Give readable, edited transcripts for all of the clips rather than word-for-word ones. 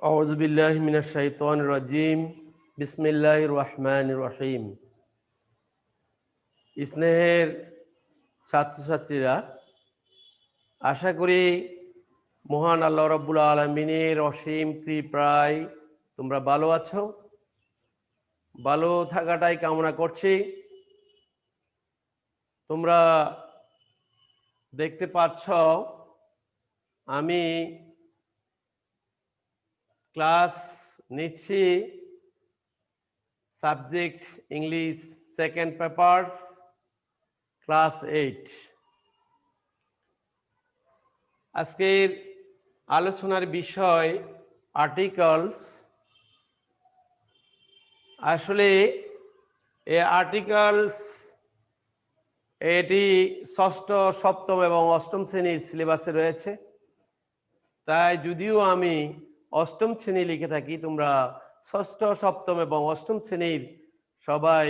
আউযু বিল্লাহি মিনাশ শাইতানির রাজিম বিসমিল্লাহির রহমানির রহিম। স্নেহের ছাত্রছাত্রীরা, আশা করি মহান আল্লাহ রাব্বুল আলামিনের অসীম কৃপায় তোমরা ভালো আছো। ভালো থাকাটাই কামনা করছি। তোমরা দেখতে পাচ্ছ আমি ক্লাস নিচ্ছি subject English second paper class 8। আজকের আলোচনার বিষয় আর্টিকেলস। আসলে এই আর্টিকেলস এটি ষষ্ঠ, সপ্তম এবং অষ্টম শ্রেণীর সিলেবাসে রয়েছে। তাই যদিও আমি অষ্টম শ্রেণী লিখে থাকি, তোমরা ষষ্ঠ, সপ্তম এবং অষ্টম শ্রেণীর সবাই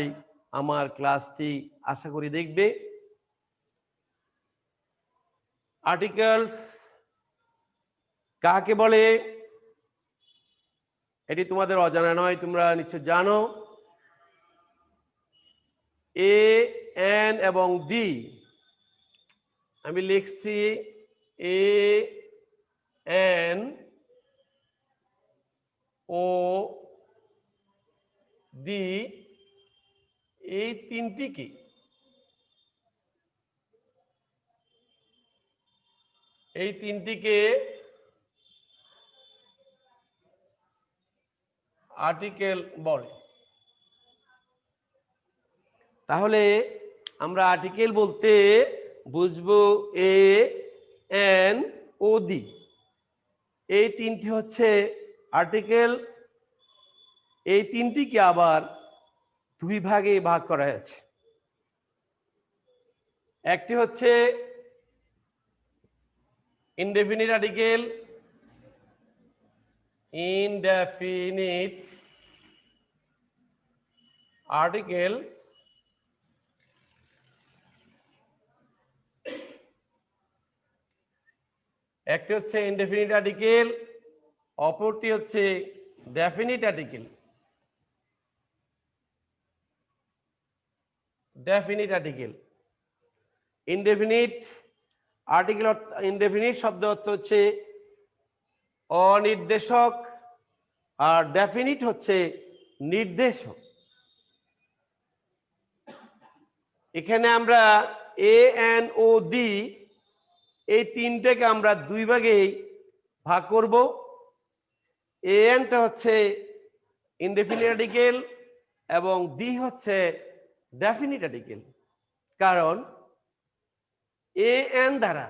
আমার ক্লাসটি আশা করি দেখবে। আর্টিকেলস কাকে বলে এটি তোমাদের অজানা নয়, তোমরা নিশ্চয় জানো। এ, এন এবং ডি, আমি লিখছি এ, এন, ও, ডি, এই তিনটি কি? এই তিনটিকে আর্টিকেল বলে। তাহলে আমরা আর্টিকেল বলতে বুঝবো এ, এন, ও, ডি, এই তিনটি হচ্ছে আর্টিকেল। এই তিনটিকে আবার দুই ভাগে ভাগ করা হয়েছে। একটি হচ্ছে ইনডেফিনিট আর্টিকেল, ইনডেফিনিট আর্টিকেলস, একটি হচ্ছে ইনডেফিনিট আর্টিকেল, অপরটি হচ্ছে definite article. Definite article, indefinite article, indefinite শব্দ অর্থ হচ্ছে অনির্দেশক, আর ডেফিনিট হচ্ছে নির্দেশক। এখানে আমরা এ, এন, ও, ডি এই তিনটাকে আমরা দুই ভাগে ভাগ করব। এ, এনটা হচ্ছে ইনডেফিনিট আর্টিকেল এবং ডি হচ্ছে ডেফিনিট আর্টিকেল। কারণ এ, এন দ্বারা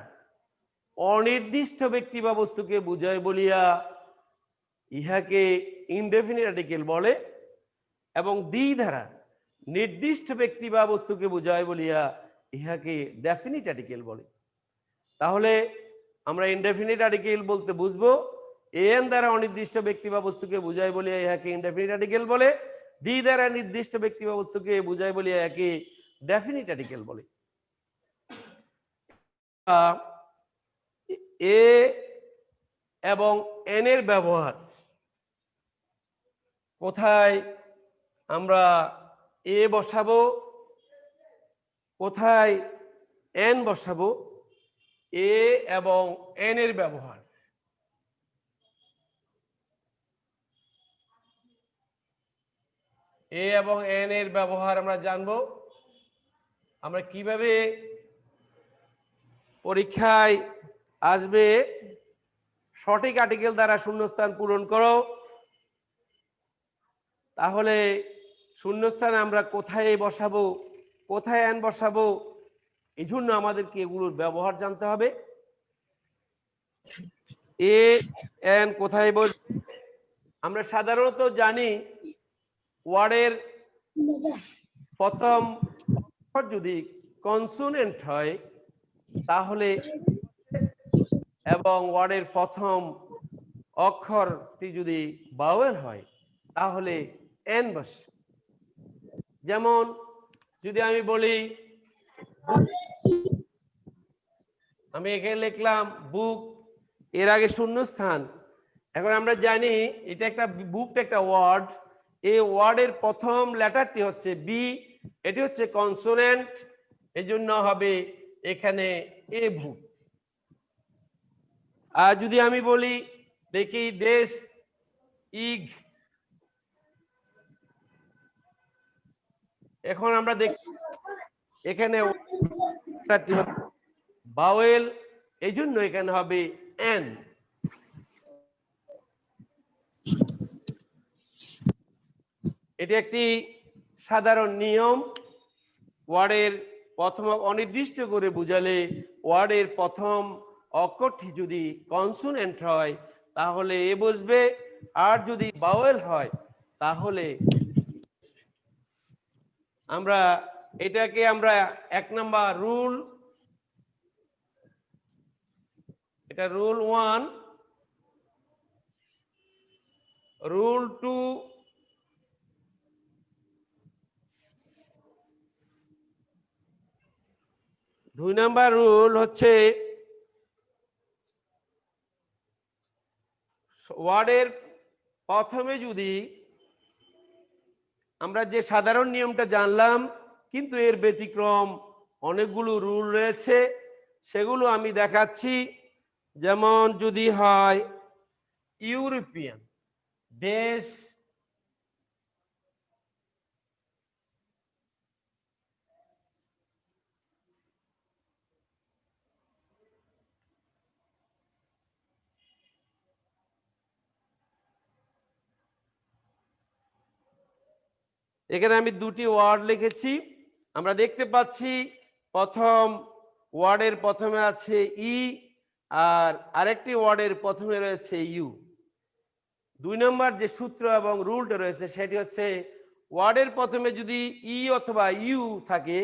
অনির্দিষ্ট ব্যক্তি বা বস্তুকে বুঝায় বলিয়া ইহাকে ইনডেফিনিট আর্টিকেল বলে, এবং ডি দ্বারা নির্দিষ্ট ব্যক্তি বা বস্তুকে বুঝায় বলিয়া ইহাকে ডেফিনিট আর্টিকেল বলে। তাহলে আমরা ইনডেফিনিট আর্টিকেল বলতে বুঝবো এন দ্বারা অনির্দিষ্ট ব্যক্তি বা বস্তুকে বুঝায় বলিয়া ইহাকে ইনডেফিনিট আর্টিকেল বলে, ডি দ্বারা নির্দিষ্ট ব্যক্তি বা বস্তুকে বুঝায় বলিয়া ইহাকে ডেফিনিট আর্টিকেল বলে। এ এবং এন এর ব্যবহার কোথায় আমরা এ বসাবো, কোথায় এন বসাবো, এ এবং এন এর ব্যবহার। এ এবং এন এর ব্যবহার আমরা জানবো। আমরা কিভাবে পরীক্ষায় আসবে সঠিক আর্টিকেল দ্বারা শূন্যস্থান পূরণ করো, তাহলে শূন্যস্থানে আমরা কোথায় বসাবো, কোথায় এন বসাবো, এই জন্য আমাদেরকে এগুলোর ব্যবহার জানতে হবে। এ, এন কোথায় বসবে? আমরা সাধারণত জানি ওয়ার্ডের প্রথম অক্ষর যদি কনসোনেন্ট হয় তাহলে, এবং ওয়ার্ডের প্রথম অক্ষরটি যদি ভাওয়েল হয় তাহলে এন বসে। যেমন যদি আমি বলি, আমি এখানে লিখলাম বুক, এর আগে শূন্যস্থান, এখন আমরা জানি এটা একটা বুক একটা ওয়ার্ড, এই ওয়ার্ডের প্রথম লেটারটি হচ্ছে বি, এটি হচ্ছে কনসোনেন্ট, এই জন্য হবে এখানে এ বুক। আর যদি আমি বলি দেখি দেশ ইগ, এখন আমরা দেখি এখানে বাওয়েল, এই জন্য এখানে হবে এন। এটি একটি সাধারণ নিয়ম, ওয়ার্ডের প্রথম অনির্দিষ্ট করে বুঝালে ওয়ার্ডের প্রথম অক্ষরটি যদি কনসোনেন্ট হয় তাহলে এ বসবে, আর যদি বাওয়েল হয় তাহলে আমরা এটাকে আমরা 1 নাম্বার রুল, এটা রুল 1, রুল 2, দুই নাম্বার রুল হচ্ছে ওয়ার্ডের প্রথমে যদি আমরা যে সাধারণ নিয়মটা জানলাম, কিন্তু এর ব্যতিক্রম অনেকগুলো রুল রয়েছে, সেগুলো আমি দেখাচ্ছি। যেমন যদি হয় ইউরোপিয়ান দেশ, এখানে আমি দুটি ওয়ার্ড লিখেছি, আমরা দেখতে পাচ্ছি প্রথম ওয়ার্ডের প্রথমে আছে ই, আর আরেকটি ওয়ার্ডের প্রথমে রয়েছে ইউ। 2 নম্বর যে সূত্র এবং রুলটা রয়েছে সেটি হচ্ছে ওয়ার্ডের প্রথমে যদি ই অথবা ইউ থাকে,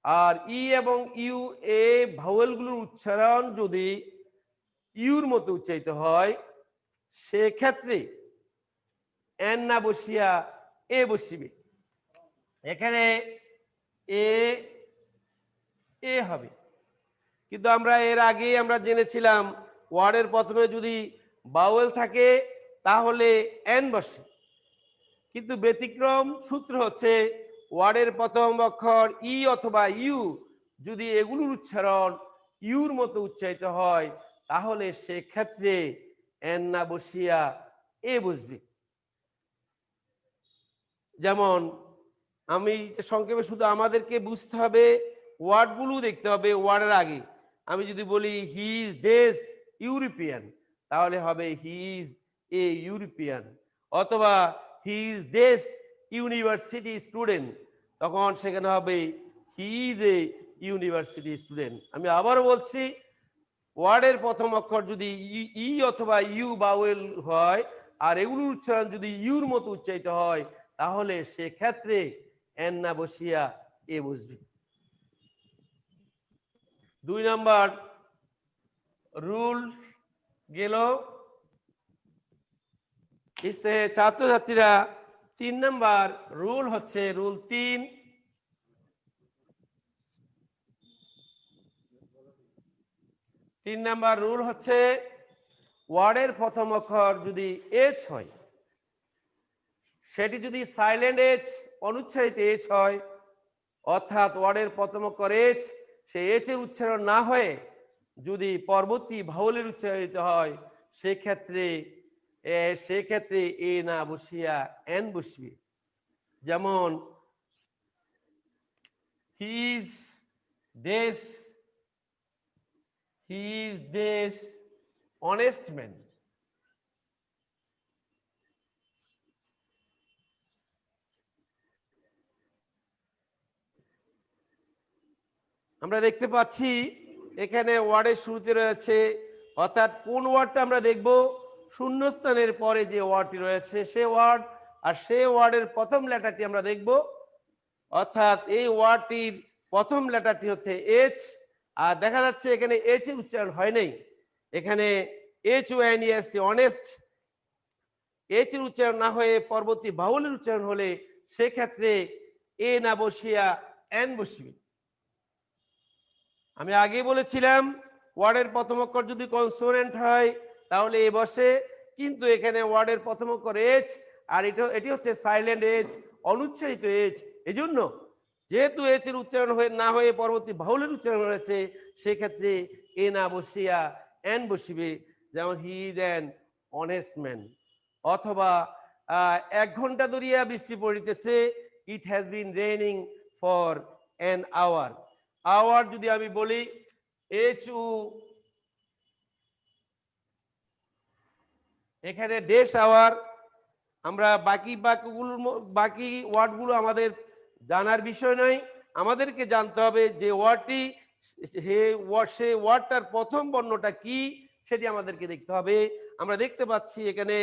আর ই এবং ইউ এ ভাওয়েলগুলোর উচ্চারণ যদি ইউর মতো উচ্চারিত হয়, সেক্ষেত্রে এন না বসিয়া এ বসিবে। এখানে এ এ হবে, কিন্তু আমরা এর আগে আমরা জেনেছিলাম ওয়ার্ডের প্রথমে যদি বাওয়েল থাকে তাহলে এন বসে, কিন্তু ব্যতিক্রম সূত্র হচ্ছে ওয়ার্ডের প্রথম অক্ষর ই অথবা ইউ যদি এগুলোর উচ্চারণ ইউর মতো উচ্চারিত হয় তাহলে সেক্ষেত্রে এন না বসিয়া এ বসবে। যেমন আমি সংক্ষেপে শুধু আমাদেরকে বুঝতে হবে, ওয়ার্ডগুলো দেখতে হবে ওয়ার্ডের আগে। আমি যদি বলি হি ইজ বেস্ট ইউরোপিয়ান, তাহলে হবে হি ইজ এ ইউরোপিয়ান, অথবা he is best university student, তখন সেখানে হবে হি ইজ এ ইউনিভার্সিটি স্টুডেন্ট। আমি আবারও বলছি, ওয়ার্ডের প্রথম অক্ষর যদি ই অথবা ইউ বাওয়েল হয় আর এগুলোর উচ্চারণ যদি ইউর মতো উচ্চারিত হয় তাহলে সেক্ষেত্রে এন না বসিয়া এ বসবে। 2 নম্বর রুল গেল। ছাত্রছাত্রীরা 3 নম্বর রুল হচ্ছে রুল 3, নম্বর রুল হচ্ছে ওয়ার্ডের প্রথম অক্ষর যদি এইচ হয়, সেটি যদি সাইলেন্ট এইচ অনুচ্চারিত এইচ হয়, অর্থাৎ ওয়ার্ডের প্রথম অক্ষর এইচ, সেই এইচ এর উচ্চারণ না হয়ে যদি পরবর্তী ভাওয়েলের উচ্চারিত হয় সেক্ষেত্রে এ না বসিয়া এন বসবে। যেমন হি ইজ দেশ অনেস্ট ম্যান। আমরা দেখতে পাচ্ছি এখানে ওয়ার্ডের শুরুতে রয়েছে, অর্থাৎ কোন ওয়ার্ডটা আমরা দেখব, শূন্যস্থানের পরে যে ওয়ার্ডটি রয়েছে সে ওয়ার্ড, আর সেই ওয়ার্ডের প্রথম লেটারটি আমরা দেখব, অর্থাৎ এই ওয়ার্ডটির প্রথম লেটারটি হচ্ছে এইচ, আর দেখা যাচ্ছে এখানে এইচ এর উচ্চারণ হয় নাই, এখানে HONEST অনেস্ট, এইচ এর উচ্চারণ না হয়ে পরবর্তী ভাওয়েলের উচ্চারণ হলে সেক্ষেত্রে এ না বসিয়া এন বসবে। আমি আগে বলেছিলাম ওয়ার্ডের প্রথম অক্ষর যদি কনসোনেন্ট হয় তাহলে এ বসে, কিন্তু এখানে ওয়ার্ডের প্রথম অক্ষর এইচ, আর এটি হচ্ছে সাইলেন্ট এইচ, অনুচ্চারিত এইচ। এজন্য যেহেতু এইচ এর উচ্চারণ না হয়ে পরবর্তী বাহুলের উচ্চারণ হয়েছে, সেক্ষেত্রে এ না বসিয়া এন বসিবে। যেমন he is an honest man, অথবা 1 ঘন্টা ধরিয়া বৃষ্টি পড়িতেছে, it has been raining for an hour. Hour যদি আমি বলি এইচ উ, এখানে ডেশ আওয়ার, আমরা বাকি বাকি ওয়ার্ডগুলো আমাদের জানার বিষয় নয়। আমাদেরকে জানতে হবে যে ওয়ার্ডটি, সেই ওয়ার্ডটার প্রথম বর্ণটা কি সেটি আমাদেরকে দেখতে হবে। আমরা দেখতে পাচ্ছি এখানে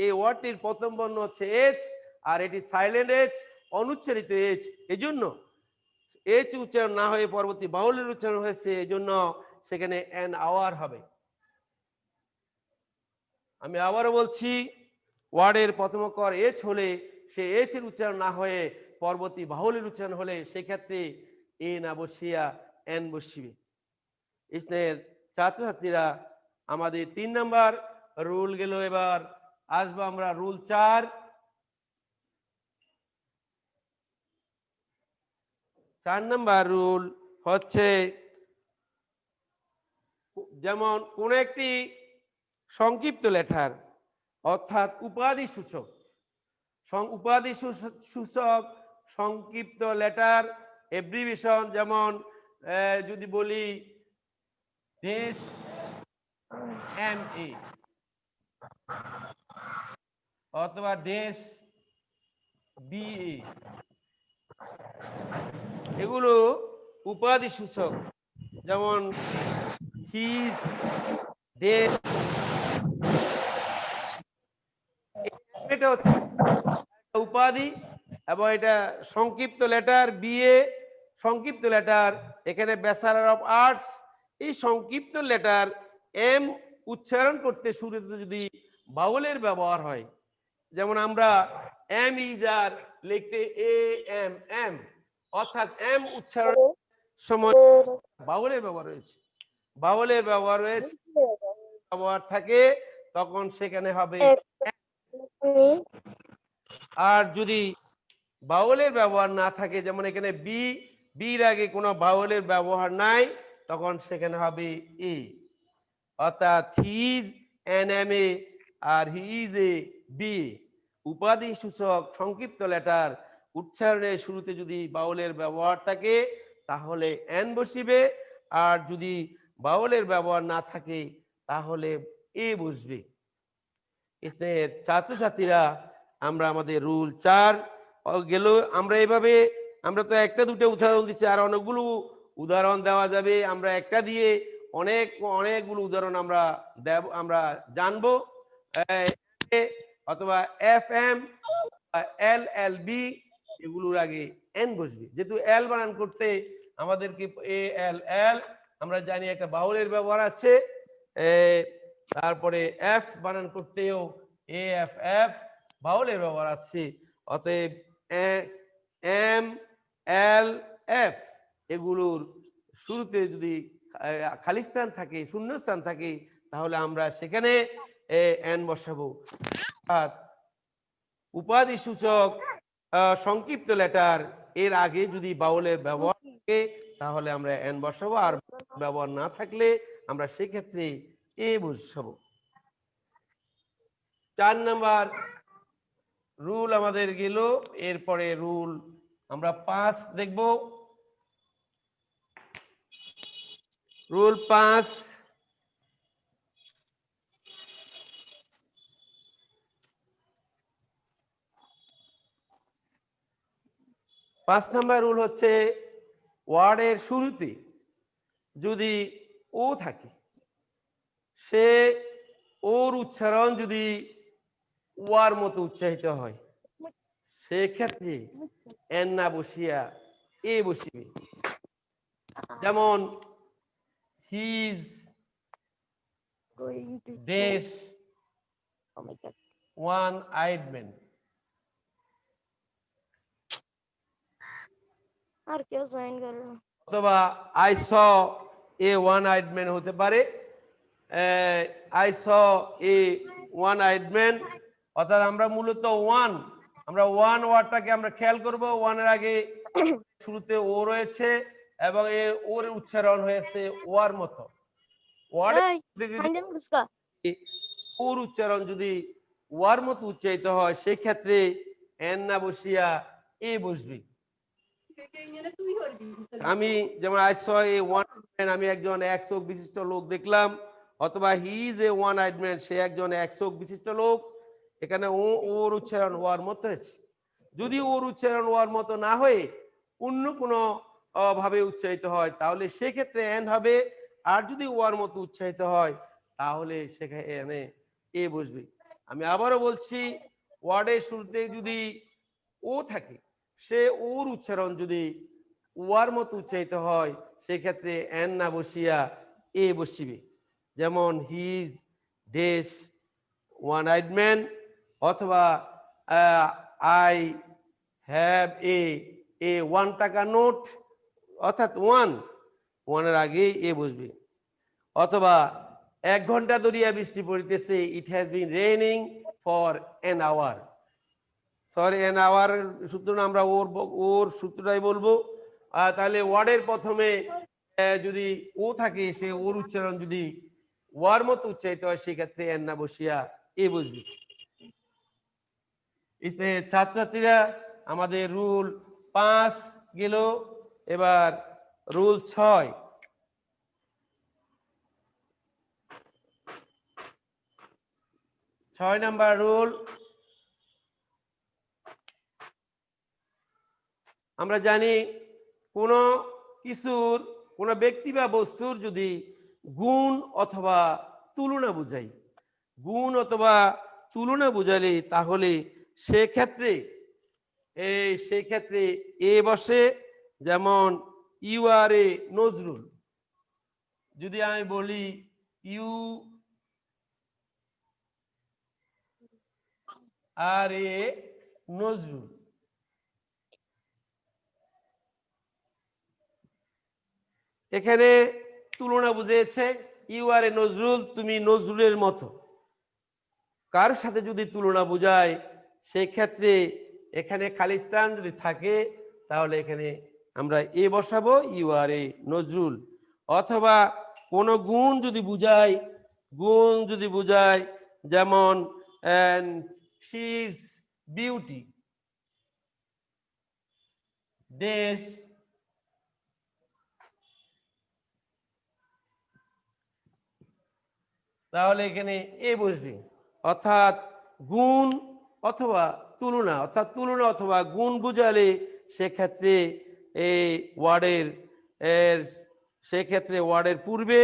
এই ওয়ার্ডটির প্রথম বর্ণ হচ্ছে এইচ, আর এটি সাইলেন্ট এইচ, অনুচ্চারিত এইচ। এজন্য এইচ উচ্চারণ না হয়ে পরবর্তী বাহুলের উচ্চারণ হয়েছে, এজন্য সেখানে অ্যান আওয়ার হবে। আমি আবারও বলছি, ওয়ার্ডের প্রথম অক্ষর এইচ হলে সে এইচ এর উচ্চারণ না হয়ে পরবর্তী বাহুলের উচ্চারণ হলে সেক্ষেত্রে এ না বসিয়া এন বসিবে। স্নেহের ছাত্রছাত্রীরা, আমাদের 3 নাম্বার রুল গেল। এবার আসবো আমরা রুল 4। 4 নাম্বার রুল হচ্ছে, যেমন কোন একটি সংক্ষিপ্ত লেটার অর্থাৎ উপাধি সূচক সংক্ষিপ্ত লেটার এব্রিভিয়েশন, যেমন যদি বলি দেশ এম এ অথবা দেশ বি এ, এগুলো উপাধি সূচক। যেমন হিজ, দেশ, এটা হচ্ছে উপাধি এবং এটা সংক্ষিপ্ত লেটার। বিএ সংক্ষিপ্ত লেটার, এখানে ব্যাচেলর অফ আর্টস। এই সংক্ষিপ্ত লেটার এম উচ্চারণ করতে শুরুতে যদি বাউলের ব্যবহার হয়, যেমন আমরা এম ইজার লিখতে এ এম এম, অর্থাৎ এম উচ্চারণ সময় বাউলের ব্যবহার রয়েছে, বাউলের ব্যবহার রয়েছে, ব্যবহার থাকে, তখন সেখানে হবে। আর যদি বাউলের ব্যবহার না থাকে, যেমন এখানে বি, বির আগে কোনো বাউলের ব্যবহার নাই, তখন সেখানে হবে এ। অর্থাৎ he is an M A আর হি ইজ এ বি। উপাধি সূচক সংক্ষিপ্ত লেটার উচ্চারণের শুরুতে যদি বাউলের ব্যবহার থাকে তাহলে এন বসিবে, আর যদি বাউলের ব্যবহার না থাকে তাহলে এ বসবে। স্নেহের ছাত্রছাত্রীরা, আমরা আমাদের রুল 4 গেল। আমরা এভাবে, আমরা তো একটা দুটো উদাহরণ দিচ্ছি, আর অনেকগুলো উদাহরণ দেওয়া যাবে। আমরা একটা দিয়ে অনেকগুলো উদাহরণ আমরা জানবো। অথবা এফ এম, এল এল বি, এগুলোর আগে এন বসবে। যেহেতু এল বানান করতে আমাদেরকে এ এল এল, আমরা জানি একটা বাউলের ব্যবহার আছে। তারপরে এফ বানান করতেও এ এফ এফ, বাউলের ব্যবহার আছে। অতএব এম এল এফ, এগুলোর শুরুতে যদি খালি স্থান থাকে, শূন্যস্থান থাকে, তাহলে আমরা সেখানে এন বসাবো। উপাধি সূচক সংক্ষিপ্ত লেটার এর আগে যদি বাউলের ব্যবহার থাকে তাহলে আমরা এন বসাবো, আর ব্যবহার না থাকলে আমরা সেক্ষেত্রে এ বসাবো। 4 নাম্বার রুল আমাদের গেল। এরপরে রুল আমরা 5 দেখব। রুল 5, নাম্বার রুল হচ্ছে, ওয়ার্ডের শুরুতে যদি ও থাকে, সে ওর উচ্চারণ যদি ওয়ার মতো উচ্চারিত হয়, সেক্ষেত্রে এন না বসিয়া এ বসিবে। যেমন he's dash one eyed man, আর কেউ জয়েন করো না। অথবা I saw a one eyed man হতে পারে, I saw a one eyed man, অর্থাৎ আমরা মূলত আমরা ওয়ান ওয়ার্ডটাকে আমরা খেয়াল করব। ওয়ানের আগে শুরুতে ও রয়েছে এবং ওর উচ্চারণ হয়েছে ওয়ার মতো। ওয়ার্ডের এই আঞ্জান কুসকা ওর উচ্চারণ যদি ওয়ার মতো উচ্চারিত হয় সেই ক্ষেত্রে এন না বসিয়া এ বসবে। আমি যেমন আমি একজন এক চোখ বিশিষ্ট লোক দেখলাম, অথবা he is a one eyed man, সে একজন এক চোখ বিশিষ্ট লোক। এখানে ওর উচ্চারণ ওয়ার মতো হয়েছে। যদি ওর উচ্চারণ ওয়ার মতো না হয়ে অন্য কোনো ভাবে উচ্চারিত হয় তাহলে সেক্ষেত্রে এন হবে। আর যদি ওয়ার মতো উচ্চারিত হয় তাহলে সেখানে এ বসবে। আমি আবারও বলছি, ওয়ার্ডের শুরুতে যদি ও থাকে, সে ওর উচ্চারণ যদি ওয়ার মতো উচ্চারিত হয় সেক্ষেত্রে এন না বসিয়া এ বসিবে। যেমন হিজ ডেস ওয়ান আইড ম্যান, অথবা আই হ্যাভ এ 1 টাকা নোট, অর্থাৎ ওয়ানের আগে এ বসবে। অথবা 1 ঘন্টা ধরিয়া বৃষ্টি পড়িতেছে, it has been raining for an hour. Sorry, an hour সূত্র না, আমরা ওর সূত্রটাই বলবো। তাহলে ওয়ার্ডের প্রথমে যদি ও থাকে, সে ওর উচ্চারণ যদি ওয়ার মতো উচ্চারিত হয় সেক্ষেত্রে এন না বসিয়া এ বসবে। ছাত্রছাত্রীরা, আমাদের রুল 5 গেল, এবার রুল 6। 6 number rule. আমরা জানি কোনো কিছুর, কোনো ব্যক্তি বা বস্তুর যদি গুণ অথবা তুলনা বুঝাই, গুণ অথবা তুলনা বুঝালে তাহলে সেক্ষেত্রে এ বসে। যেমন ইউ আর এ নজরুল, যদি আমি বলি ইউ আর এ নজরুল, এখানে তুলনা বুঝিয়েছে। ইউ আর এ নজরুল, তুমি নজরুলের মতো। কার সাথে যদি তুলনা বুঝায় সেই ক্ষেত্রে এখানে খালি স্থান যদি থাকে তাহলে এখানে আমরা এ বসাবো, ইউ আর এ নজরুল। অথবা কোনো গুণ যদি বুঝায়, যেমন শি ইজ বিউটি দেশ, তাহলে এখানে এ বসবে। অর্থাৎ গুণ অথবা তুলনা, অথবা গুণ বুঝালে সেক্ষেত্রে এই ওয়ার্ডের পূর্বে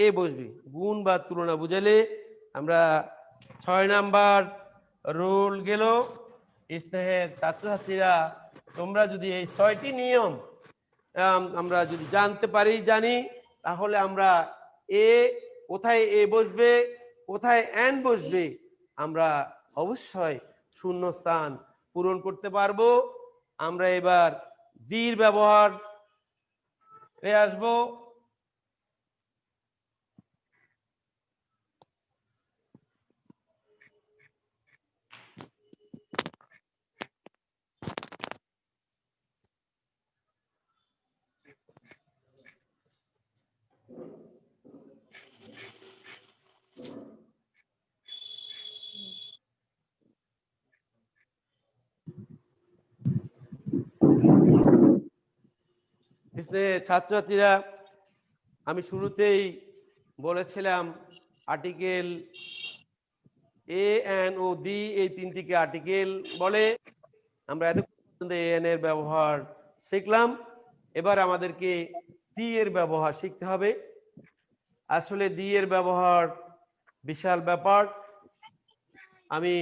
এ বসবে। গুণ বা তুলনা বুঝালে আমরা 6 নাম্বার রুল গেল। স্নেহের ছাত্রছাত্রীরা, তোমরা যদি এই 6টি নিয়ম আমরা যদি জানি তাহলে আমরা কোথায় এ বসবে, কোথায় এন বসবে, আমরা অবশ্যই শূন্য স্থান পূরণ করতে পারবো। আমরা এবার দির ব্যবহার আসবো। ছাত্রছাত্রীরা, আমি শুরুতেই বলেছিলাম আর্টিকেল এ এন ও দি, এই 3টিকে আর্টিকেল বলে। আমরা এতক্ষণ এন এর ব্যবহার শিখলাম। এবার আমাদেরকে দি এর ব্যবহার শিখতে হবে। আসলে দি এর ব্যবহার বিশাল ব্যাপার। আমি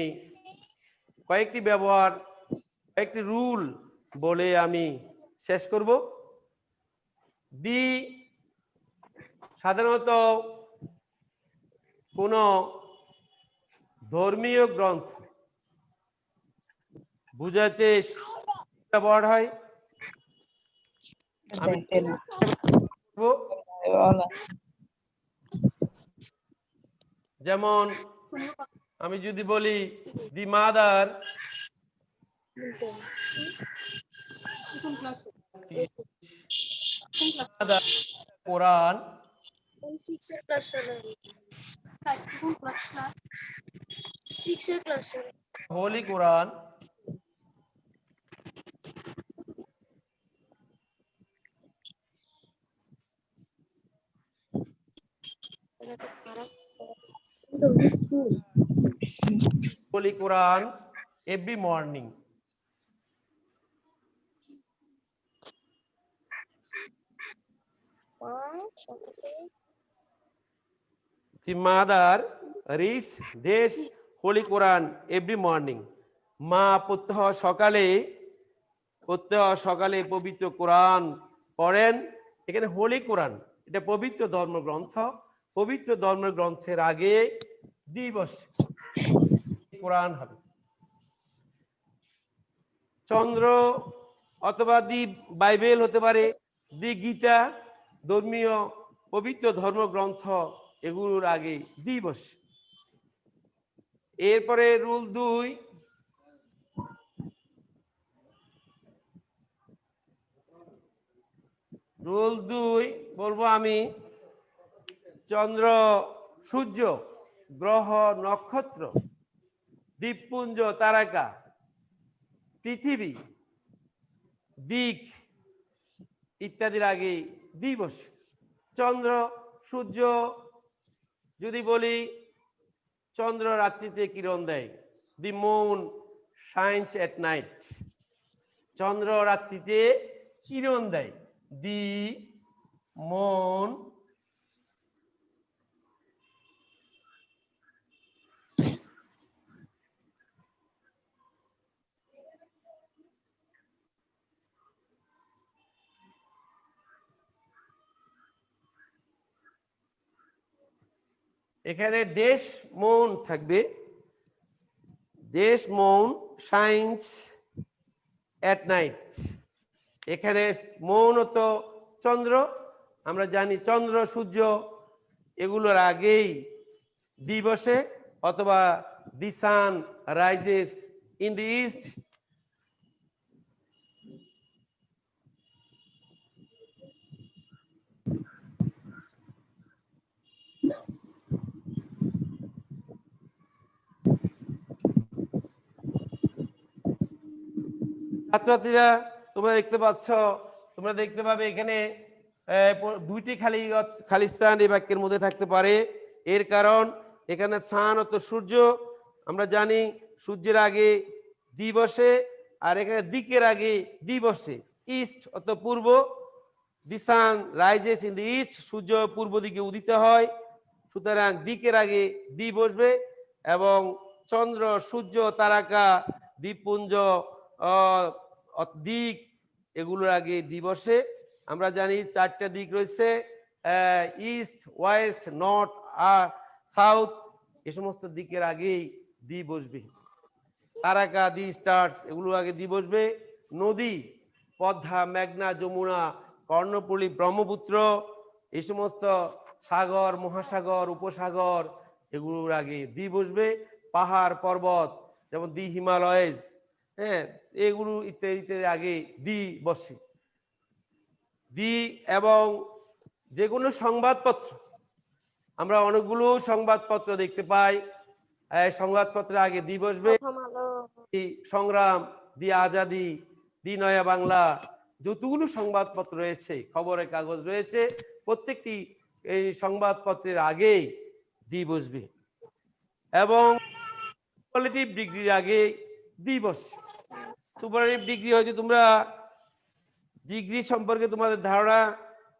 কয়েকটি রুল বলে আমি শেষ করব। দি সাধারণত কোনো ধর্মীয় গ্রন্থ বুঝাতে ব্যবহার হয়। আমি যেমন আমি যদি বলি the mother Quran holy Quran holy Quran every morning. The mother reads this holy Quran every morning. মা প্রত্যহ সকালে পবিত্র কোরআন পড়েন। এখানে হোলি কোরআন, এটা পবিত্র ধর্মগ্রন্থ। পবিত্র ধর্মগ্রন্থের আগে দিবস কোরআন হবে। চন্দ্র অথবা দি বাইবেল হতে পারে, দি গীতা, ধর্মীয় পবিত্র ধর্মগ্রন্থ, এগুলোর আগে দিবস। এরপরে রুল 2, বলবো আমি চন্দ্র, সূর্য, গ্রহ, নক্ষত্র, দ্বীপপুঞ্জ, তারকা, পৃথিবী, দিক ইত্যাদির আগে দিবস। চন্দ্র, সূর্য যদি বলি চন্দ্র রাত্রিতে কিরণ দেয়, the moon shines at night. চন্দ্র রাত্রিতে কিরণ দেয়, দি মুন এখানে দেশ মৌন থাকবে, দেশ মৌন শাইনস এট নাইট। এখানে মৌনত চন্দ্র, আমরা জানি চন্দ্র সূর্য এগুলোর আগেই দিবসে, অথবা the sun rises in the east. ছাত্রছাত্রীরা তোমরা দেখতে পাবে এখানে দুইটি খালি স্থান এই বাক্যের মধ্যে থাকতে পারে। এর কারণ এখানে সান অত সূর্য, আমরা জানি সূর্যের আগে দিবসে, আর এখানে দিকের আগে দিবসে। ইস্ট অত পূর্ব, the sun rises in the east, সূর্য পূর্ব দিকে উদিত হয়, সুতরাং দিকের আগে দি বসবে। এবং চন্দ্র, সূর্য, তারকা, দ্বীপপুঞ্জ, দিক এগুলোর আগে দিবসে। আমরা জানি 4টা দিক রয়েছে, ইস্ট, ওয়েস্ট, নর্থ আর সাউথ। এ সমস্ত দিকের আগেই দি বসবে। তারকা, দি স্টার্স এগুলোর আগে দি বসবে। নদী, পদ্মা, মেঘনা, যমুনা, কর্ণফুলী, ব্রহ্মপুত্র, এই সমস্ত সাগর, মহাসাগর, উপসাগর এগুলোর আগে দি বসবে। পাহাড়, পর্বত, যেমন দি হিমালয়েস, হ্যাঁ, এগুলো ইত্যাদি আগে দি বসে। দি এবং যে কোনো সংবাদপত্র, আমরা অনেকগুলো সংবাদপত্র দেখতে পাই, সংবাদপত্রের আগে দি বসবে। সংগ্রাম, দি আজাদি, দি নয়া বাংলা, যতগুলো সংবাদপত্র রয়েছে, খবরের কাগজ রয়েছে, প্রত্যেকটি এই সংবাদপত্রের আগেই দি বসবে। এবং সুপারলেটিভ ডিগ্রির আগে দি বসে। সুপারলেটিভ ডিগ্রি হয়তো তোমরা ডিগ্রি সম্পর্কে তোমাদের ধারণা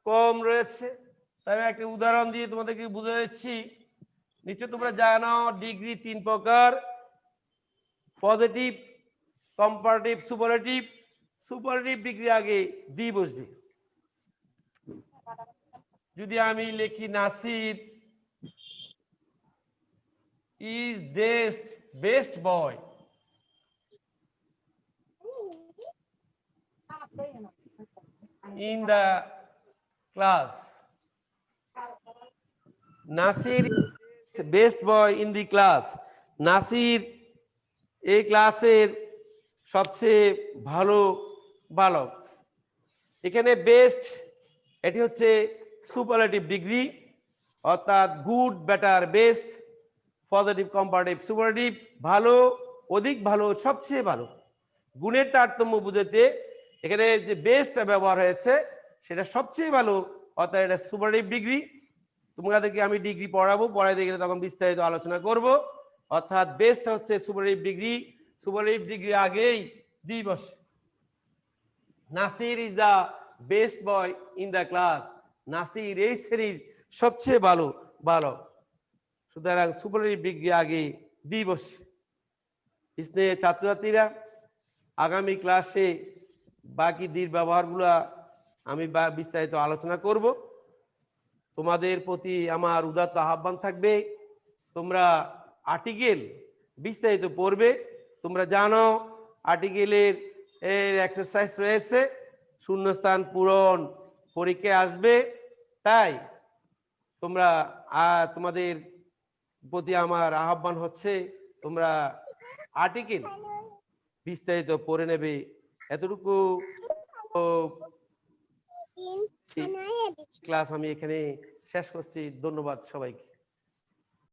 কম রয়েছে, তবে একটা উদাহরণ দিয়ে তোমাদেরকে বুঝে দিচ্ছি। নিশ্চয় তোমরা জানো ডিগ্রি 3 প্রকার, positive, comparative, superlative. Superlative degree আগে দি বসবে। যদি আমি লিখি Nasir is best boy, in the class. Nasir is best boy in the class. Nasir এই ক্লাসের সবচেয়ে ভালো বালক। এখানে বেস্ট এটি হচ্ছে সুপারলেটিভ ডিগ্রি, অর্থাৎ good, better, best, positive, comparative, superlative, ভালো, অধিক ভালো, সবচেয়ে ভালো। গুণের তারতম্য বুঝাতে এখানে যে বেস্টটা ব্যবহার হয়েছে সেটা সবচেয়ে ভালো, অর্থাৎ এটা সুপারলেটিভ ডিগ্রি। তোমাদেরকে আমি ডিগ্রি পড়াইতে গেলে তখন বিস্তারিত আলোচনা করব। অর্থাৎ বেস্ট হচ্ছে সুপারলেটিভ ডিগ্রি, সুপারলেটিভ ডিগ্রি আগেই দি বসে। Nasir is the best boy in the class. Nasir এই শ্রেণীর সবচেয়ে ভালো বালক। সুতরাং সুপারলেটিভ ডিগ্রি আগে দি বসে। স্নেহে ছাত্রছাত্রীরা, আগামী ক্লাসে বাকি দির ব্যবহারগুলো আমি বিস্তারিত আলোচনা করব। তোমাদের প্রতি আমার উদাত্ত আহ্বান থাকবে, তোমরা আর্টিকেল বিস্তারিত পড়বে। তোমরা জানো আর্টিকেলের এক্সারসাইজ রয়েছে, শূন্যস্থান পূরণ পরীক্ষায় আসবে। তাই তোমরা তোমাদের প্রতি আমার আহ্বান হচ্ছে তোমরা আর্টিকেল বিস্তারিত পড়ে নেবে। এতটুকু ক্লাস আমি এখানে শেষ করছি। ধন্যবাদ সবাইকে।